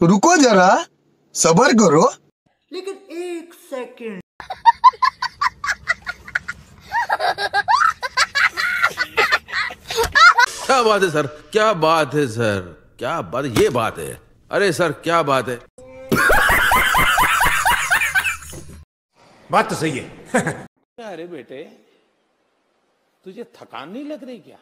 रुको जरा, सब्र करो। लेकिन एक सेकंड। क्या बात है सर, क्या बात है सर, क्या बात, ये बात है। अरे सर क्या बात है। बात तो सही है। अरे बेटे तुझे थकान नहीं लग रही क्या?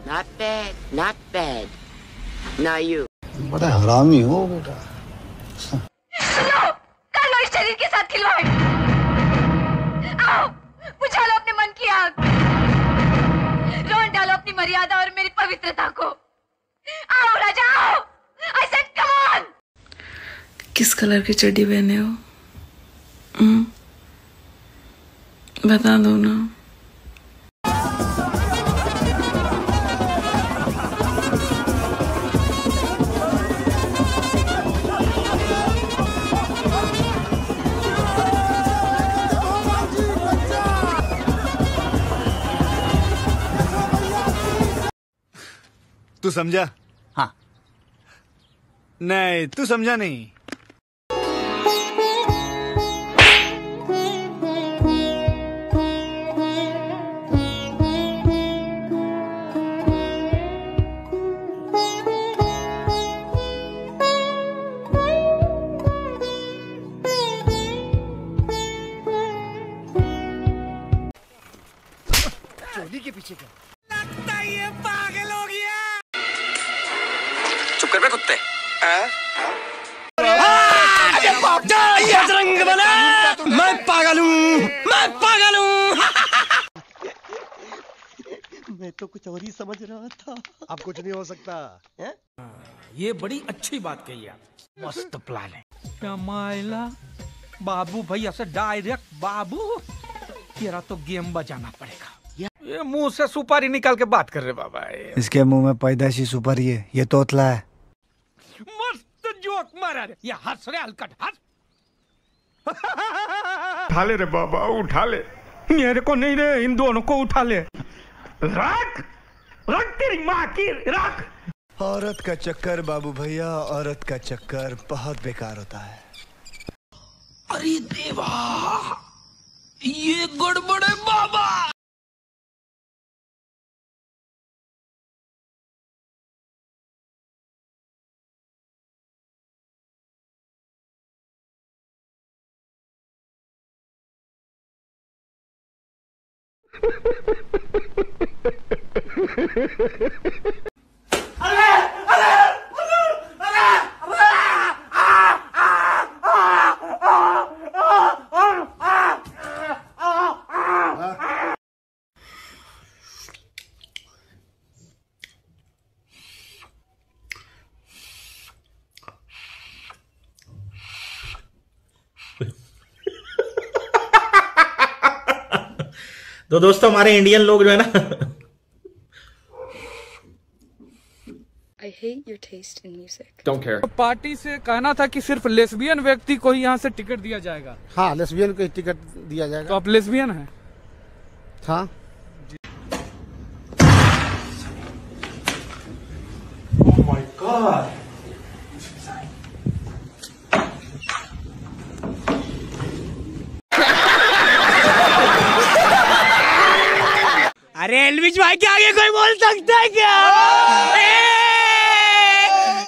Not bad, not bad. Now you. बड़ा हरामी हो बेटा। सुनो, कर लो इस शरीर के साथ खिलवाड़। आओ, बुझा लो अपने मन की आग। रोन डालो अपनी मर्यादा और मेरी पवित्रता को। आओ राजा आओ। I said come on. किस कलर की चड्डी पहने हो? बता दो ना। तू समझा? हाँ। नहीं तू समझा नहीं। चोली के पीछे क्या? लगता है ये पागल हो गया। चुप कर बे कुत्ते। बजरंग बना, मैं पागल हूँ, मैं पागल हूँ। मैं तो कुछ और ही समझ रहा था। अब कुछ नहीं हो सकता है? ये बड़ी अच्छी बात कही आप। मस्त प्लान है। कमाइला बाबू भैया से डायरेक्ट बाबू, तेरा तो गेम बजाना पड़ेगा। ये मुंह से सुपारी निकाल के बात कर रहे बाबा। इसके मुंह में पैदाइशी सुपारी है, ये तोतला है। मस्त जोक मारा रे, ये हंस रे हलकट हंस। उठा ले रे बाबा, उठा ले। मेरे को नहीं रे, इन दोनों को उठा ले। रख रख तेरी माँ की रख। औरत का चक्कर बाबू भैया, औरत का चक्कर बहुत बेकार होता है। अरे देवा, ये गड़बड़ है बाबा। तो दोस्तों हमारे इंडियन लोग जो है ना, I hate your taste in music. Don't care. Party से कहना था कि सिर्फ लेस्बियन व्यक्ति को ही यहाँ से टिकट दिया जाएगा। हाँ, लेस्बियन को टिकट दिया जाएगा। तो आप लेस्बियन हैं? हाँ। Oh my God. अरे एल्विश भाई के आगे कोई बोल सकता है क्या?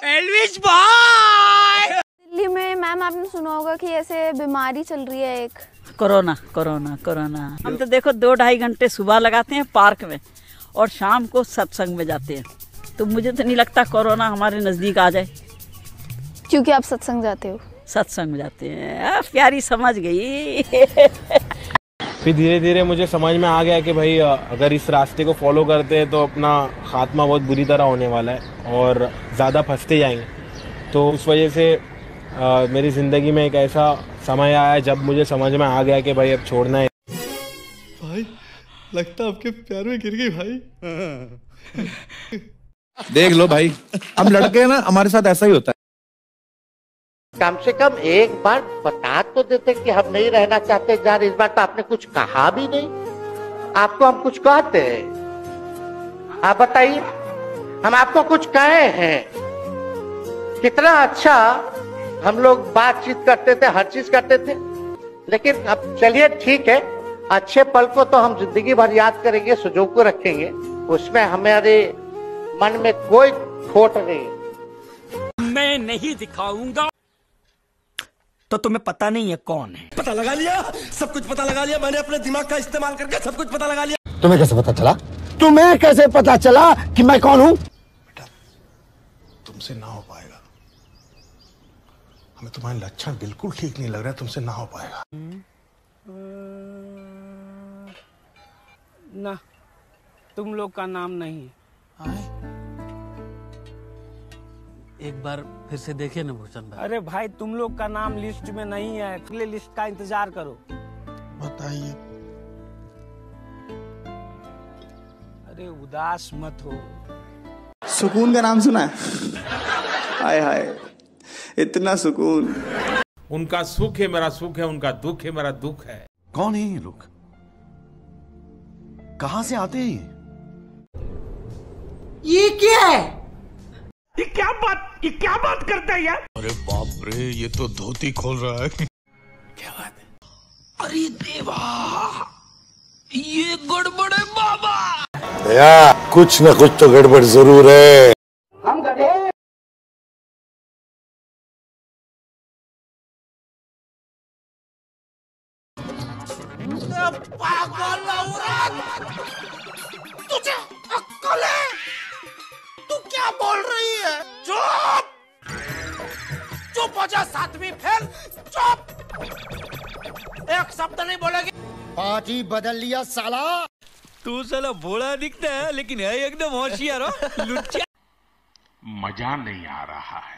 एल्विश भाई। दिल्ली में मैम आपने सुना होगा कि ऐसे बीमारी चल रही है एक, कोरोना कोरोना कोरोना। हम तो देखो 2-2.5 घंटे सुबह लगाते हैं पार्क में और शाम को सत्संग में जाते हैं। तो मुझे तो नहीं लगता कोरोना हमारे नजदीक आ जाए। क्योंकि आप सत्संग जाते हो। सत्संग में जाते हैं। प्यारी समझ गई। फिर धीरे धीरे मुझे समझ में आ गया कि भाई अगर इस रास्ते को फॉलो करते हैं तो अपना खात्मा बहुत बुरी तरह होने वाला है और ज़्यादा फंसते जाएंगे। तो उस वजह से मेरी ज़िंदगी में एक ऐसा समय आया जब मुझे समझ में आ गया कि भाई अब छोड़ना है। भाई लगता आपके प्यार में गिर गई भाई। देख लो भाई, हम लड़के हैं ना, हमारे साथ ऐसा ही होता है। कम से कम एक बार बता तो देते कि हम नहीं रहना चाहते यार। इस बार तो आपने कुछ कहा भी नहीं। आपको हम कुछ कहते हैं? आप बताइए, हम आपको कुछ कहे हैं? कितना अच्छा हम लोग बातचीत करते थे, हर चीज करते थे। लेकिन अब चलिए ठीक है, अच्छे पल को तो हम जिंदगी भर याद करेंगे, सुजो को रखेंगे, उसमें हमारे मन में कोई खोट नहीं। मैं नहीं दिखाऊंगा। तो तुम्हें पता नहीं है कौन है? पता लगा लिया, सब कुछ पता लगा लिया मैंने, अपने दिमाग का इस्तेमाल करके सब कुछ पता लगा लिया। तुम्हें कैसे पता चला? तुम्हें कैसे पता चला कि मैं कौन हूँ? तुमसे ना हो पाएगा। हमें तुम्हारे लक्षण बिल्कुल ठीक नहीं लग रहा है, तुमसे ना हो पाएगा। ना, तुम लोग का नाम नहीं है। एक बार फिर से देखिए ना भूषण भाई। अरे भाई, तुम लोग का नाम लिस्ट में नहीं है, अगले लिस्ट का इंतजार करो। बताइए। अरे उदास मत हो। सुकून का नाम सुना है? हाय हाय, इतना सुकून। उनका सुख है मेरा सुख है, उनका दुख है मेरा दुख है। कौन है ये लोग? कहां से आते हैं? ये क्या है? ये क्या बात करता है यार? अरे बाप रे, ये तो धोती खोल रहा है। क्या बात है? अरे देवा, ये गड़बड़ है बाबा। दया, कुछ न कुछ तो गड़बड़ जरूर है। हम गधे। पागल औरत, तुझे अक्ल है? तू क्या बोल रही है? चुप, चुप हो जा, सातवीं फेल, चुप। एक शब्द नहीं बोलेगी। पार्टी बदल लिया साला। तू साला भोला दिखता है, लेकिन है एकदम होशियार हो, लुच्चा। मजा नहीं आ रहा है।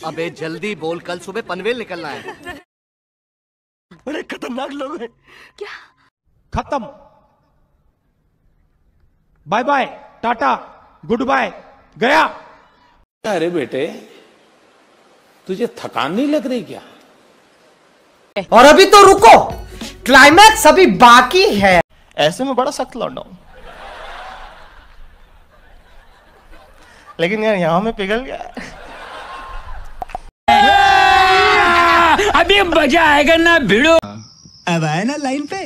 अबे जल्दी बोल, कल सुबह पनवेल निकलना है। बड़े खतरनाक लोग हैं। क्या? खत्म। Bye bye, ta ta, goodbye, गया। अरे बेटे, तुझे थकान नहीं लग रही क्या? और अभी तो रुको, क्लाइमैक्स अभी बाकी है। ऐसे में बड़ा सख्त लौंडा हूं, लेकिन यार यहाँ में पिघल गया। अभी मजा आएगा ना भिड़ो। अब आए ना लाइन पे।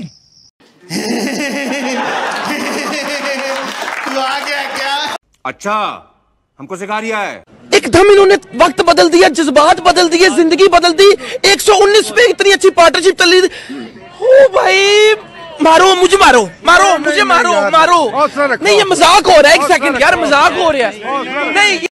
तू आ गया क्या? अच्छा, हमको सिखा रिया है। एकदम इन्होंने वक्त बदल दिया, जज्बात बदल दिए, जिंदगी बदल दी। 119 पे इतनी अच्छी पार्टनरशिप चल रही थी। ओ भाई, मारो मुझे, मारो मारो मुझे, मारो मारो। नहीं, ये मजाक हो रहा है। एक सेकंड यार, मजाक हो रहा है। नहीं।